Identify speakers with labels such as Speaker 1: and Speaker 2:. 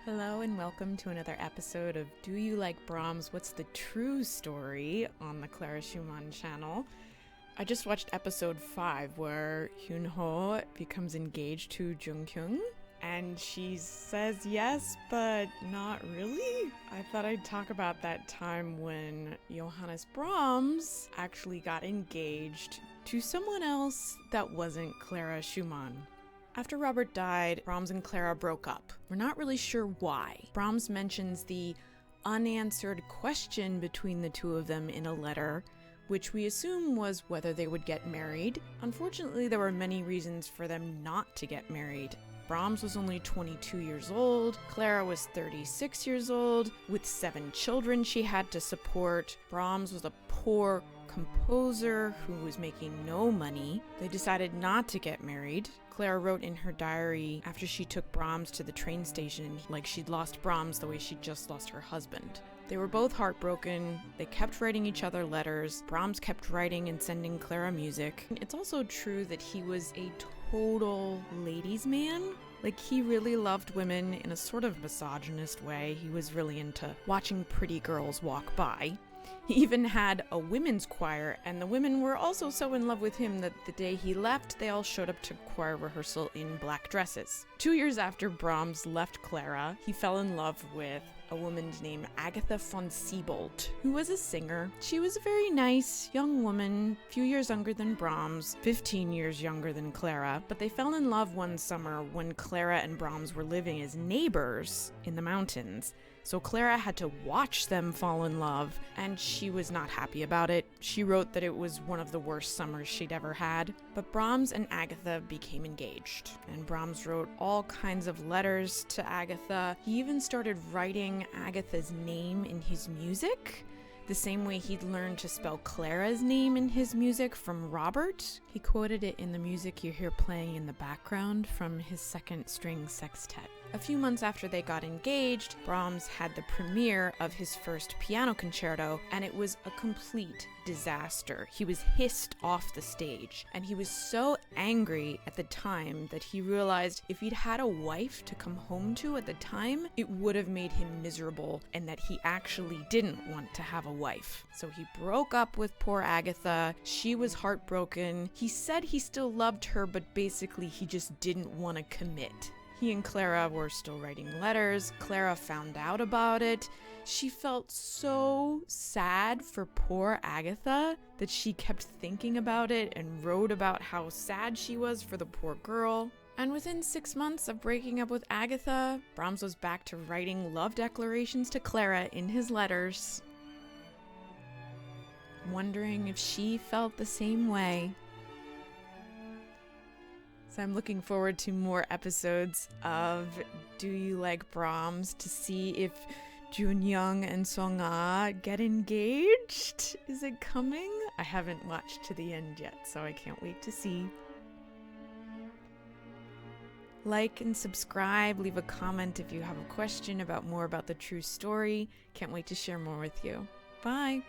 Speaker 1: Hello and welcome to another episode of Do You Like Brahms? What's the True Story on the Clara Schumann channel. I just watched episode 5 where Hyun-ho becomes engaged to Jung-kyung and she says yes, but not really. I thought I'd talk about that time when Johannes Brahms actually got engaged to someone else that wasn't Clara Schumann. After Robert died, Brahms and Clara broke up. We're not really sure why. Brahms mentions the unanswered question between the two of them in a letter, which we assume was whether they would get married. Unfortunately, there were many reasons for them not to get married. Brahms was only 22 years old, Clara was 36 years old, with 7 children she had to support. Brahms was a poor composer who was making no money. They decided not to get married. Clara wrote in her diary after she took Brahms to the train station like she'd lost Brahms the way she'd just lost her husband. They were both heartbroken. They kept writing each other letters. Brahms kept writing and sending Clara music. It's also true that he was a total ladies' man. Like, he really loved women in a sort of misogynist way. He was really into watching pretty girls walk by. He even had a women's choir, and the women were also so in love with him that the day he left, they all showed up to choir rehearsal in black dresses. 2 years after Brahms left Clara, he fell in love with a woman named Agatha von Siebold, who was a singer. She was a very nice young woman, a few years younger than Brahms, 15 years younger than Clara, but they fell in love one summer when Clara and Brahms were living as neighbors in the mountains. So Clara had to watch them fall in love, and she was not happy about it. She wrote that it was one of the worst summers she'd ever had. But Brahms and Agatha became engaged, and Brahms wrote all kinds of letters to Agatha. He even started writing Agatha's name in his music, the same way he'd learned to spell Clara's name in his music from Robert. He quoted it in the music you hear playing in the background from his second string sextet. A few months after they got engaged, Brahms had the premiere of his first piano concerto, and it was a complete disaster. He was hissed off the stage, and he was so angry at the time that he realized if he'd had a wife to come home to at the time, it would have made him miserable, and that he actually didn't want to have a wife. So he broke up with poor Agatha. She was heartbroken. He said he still loved her, but basically he just didn't want to commit. He and Clara were still writing letters. Clara found out about it. She felt so sad for poor Agatha that she kept thinking about it and wrote about how sad she was for the poor girl. And within 6 months of breaking up with Agatha, Brahms was back to writing love declarations to Clara in his letters. Wondering if she felt the same way. So I'm looking forward to more episodes of Do You Like Brahms to see if Junyoung and Song-ah get engaged. Is it coming? I haven't watched to the end yet, so I can't wait to see. Like and subscribe, leave a comment if you have a question about more about the true story. Can't wait to share more with you. Bye!